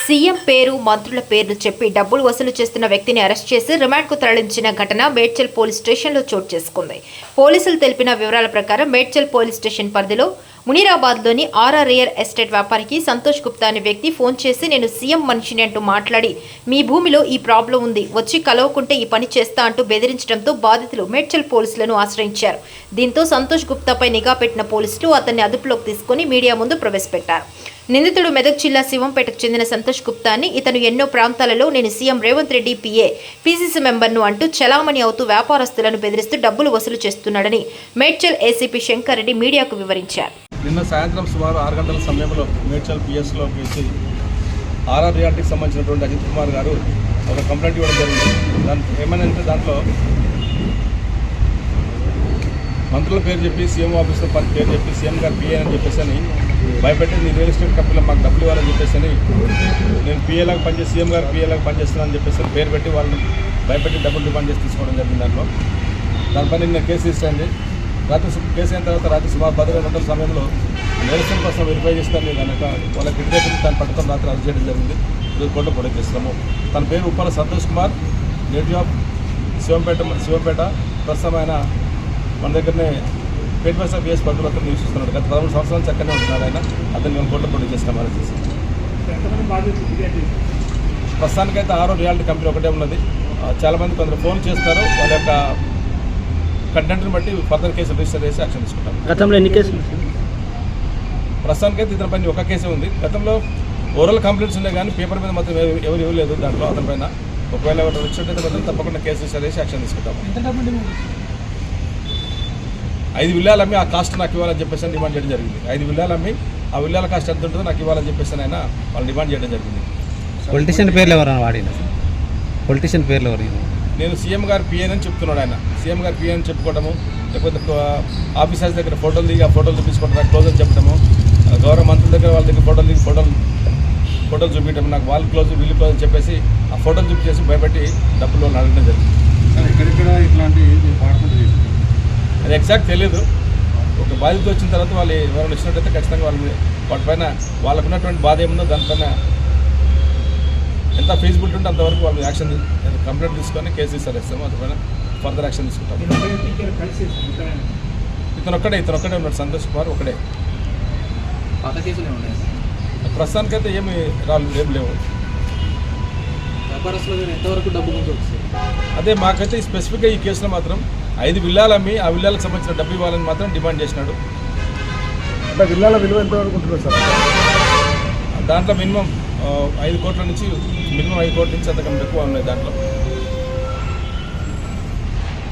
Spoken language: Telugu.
సీఎం పేరు మంత్రుల పేర్లు చెప్పి డబ్బులు వసూలు చేస్తున్న వ్యక్తిని అరెస్ట్ చేసి రిమాండ్కు తరలించిన ఘటన మేడ్చల్ పోలీస్ స్టేషన్లో చోటు చేసుకుంది. పోలీసులు తెలిపిన వివరాల ప్రకారం మేడ్చల్ పోలీస్ స్టేషన్ పరిధిలో మునీరాబాద్లోని ఆర్ఆర్ రియల్ ఎస్టేట్ వ్యాపారికి సంతోష్ గుప్తా అనే వ్యక్తి ఫోన్ చేసి నేను సీఎం మనిషిని అంటూ మాట్లాడి మీ భూమిలో ఈ ప్రాబ్లం ఉంది, వచ్చి కలవకుంటే ఈ పని చేస్తా అంటూ బెదిరించడంతో బాధితులు మేడ్చల్ పోలీసులను ఆశ్రయించారు. దీంతో సంతోష్ గుప్తాపై నిఘా పెట్టిన పోలీసులు అతన్ని అదుపులోకి తీసుకుని మీడియా ముందు ప్రవేశపెట్టారు. నిందితుడు మెదక్ జిల్లా శివంపేటకు చెందిన సంతోష్ గుప్తాని ఇతను ఎన్నో ప్రాంతాలలో నేను CM Revanth Reddy PA PCC మెంబర్ను అంటూ చలామణి అవుతూ వ్యాపారస్తులను బెదిరిస్తూ డబ్బులు వసూలు చేస్తున్నాడని మేడ్చల్ ఏసీపీ శంకర్ రెడ్డి మీడియాకు వివరించారు. నిన్న సాయంత్రం సుమారు 6 గంటల సమయంలో మేడ్చల్ పిఎస్లో వచ్చి ఆర్ఆర్ రియాలిటీకి సంబంధించినటువంటి అజిత్ కుమార్ గారు ఒక కంప్లైంట్ ఇవ్వడం జరిగింది. ఏమనంటే దాంట్లో మంత్రుల పేరు చెప్పి సీఎం ఆఫీస్లో పేరు చెప్పి సీఎం గారు పిఏ అని చెప్పేసి అని భయపెట్టి నీ రియల్ ఎస్టేట్ కంపెనీలో మాకు డబ్బులు ఇవ్వాలని చెప్పేసి అని నేను పిఏలాగా పనిచేసి సీఎం గారు పిఏలాగా పనిచేస్తున్నానని చెప్పేసి పేరు పెట్టి వాళ్ళని భయపెట్టి డబ్బులు డిమాండ్ చేసి తీసుకోవడం జరిగింది. దానిపై నిన్న కేసు రిజిస్టర్ అయింది. కేసు అయిన తర్వాత రాత్రి సుమారు 10 గంటల సమయంలో నిరసన కోసం వెరిఫై చేస్తాను కనుక వాళ్ళ కిడ్నాపింగ్ దాన్ని పట్టుకొని రాత్రి అరెస్ట్ చేయడం జరిగింది. ఈరోజు కోర్టులో ప్రొటెక్ట్ చేస్తున్నాము. తన పేరు ఉప్పాల సంతోష్ కుమార్, నేటివ్ ఆఫ్ శివంపేట. ప్రస్తుతం ఆయన మన దగ్గరనే పేట్పైసా బిఎస్ పట్టుబడి నివసిస్తున్నాడు. గత 13 సంవత్సరాల చక్కనే ఉంటున్నాడు ఆయన. అతను మేము కోర్టులో ప్రొటెక్ట్ చేస్తాం. అరెస్ట్ చేసి ప్రస్తుతానికైతే ఆరో రియాలిటీ కంపెనీ ఒకటే ఉన్నది. చాలామంది కొందరు ఫోన్ చేస్తారు. వాళ్ళ యొక్క కంటెంట్ని బట్టి ఫర్దర్ కేసు రిజిస్టర్ చేసి యాక్షన్ తీసుకుంటాం. గతంలో ఎన్ని కేసులు? ప్రస్తుతానికైతే ఇతని పైన ఒక కేసే ఉంది. గతంలో ఓరల్ కంప్లైంట్స్ ఉన్నాయి కానీ పేపర్ మీద మాత్రం ఎవరు ఇవ్వలేదు. దాంట్లో అతని పైన ఒకవేళ ఎవరు వచ్చినట్టయితే మాత్రం తప్పకుండా కేసు రిజిస్టర్ చేసి యాక్షన్ తీసుకుంటాం. 5 విల్లాలు అమ్మి ఆ కాస్ట్ నాకు ఇవ్వాలని చెప్పేసి డిమాండ్ చేయడం జరిగింది. 5 విల్లాలు అమ్మి ఆ విల్లాల కాస్ట్ ఎంత ఉంటుందో నాకు ఇవ్వాలని చెప్పేసి ఆయన వాళ్ళు డిమాండ్ చేయడం జరిగింది. పొలిటీషియన్ పేర్లు ఎవరైనా వాడిన? పొలిటీషియన్ పేర్లు ఎవరు? నేను సీఎం గారు పిఏ అని చెప్తున్నాడు ఆయన. సీఎం గారు పిఏ అని చెప్పుకోవడము, లేకపోతే ఆఫీసర్స్ దగ్గర ఫోటోలు దిగి ఆ ఫోటోలు చూపించుకోవడం, క్లోజ్ అని చెప్పడము, గౌరవ మంత్రుల దగ్గర వాళ్ళ దగ్గర ఫోటోలు దిగి ఫోటోలు చూపించడం, నాకు వాళ్ళు క్లోజ్ వీళ్ళు క్లోజ్ అని చెప్పేసి ఆ ఫోటోలు చూపించేసి భయపెట్టి డబ్బులు అడగడం జరిగింది. ఇట్లాంటి అది ఎగ్జాక్ట్ తెలియదు. ఒక బాధ్యత వచ్చిన తర్వాత వాళ్ళు ఎవరైనా ఇచ్చినట్టయితే ఖచ్చితంగా వాటిపైన వాళ్ళకు ఉన్నటువంటి బాధ ఏముందో దానిపైన ఎంత ఫీజిబిలిటీ ఉంటే అంతవరకు వాళ్ళు యాక్షన్ కంప్లైంట్ తీసుకొని కేసు రిజిస్టర్ చేస్తాము. అందుపైన ఫర్దర్ యాక్షన్ తీసుకుంటాము. ఇతను ఒక్కడే ఉన్నాడు. సంతోష్ కుమార్ ఒకడే. ప్రస్తుతానికైతే ఏమి లేవు. అదే మాకైతే స్పెసిఫిక్గా ఈ కేసులో మాత్రం 5 విల్లాలు అమ్మి ఆ విల్లాలకు సంబంధించిన డబ్బు ఇవ్వాలని మాత్రం డిమాండ్ చేసినాడు. అంటే విల్లాల విలువ ఎంత అనుకుంటున్నారు సార్? దాంట్లో మినిమం 5 కోట్ల నుంచి అంతకన్నా ఎక్కువ ఉన్నాయి దాంట్లో.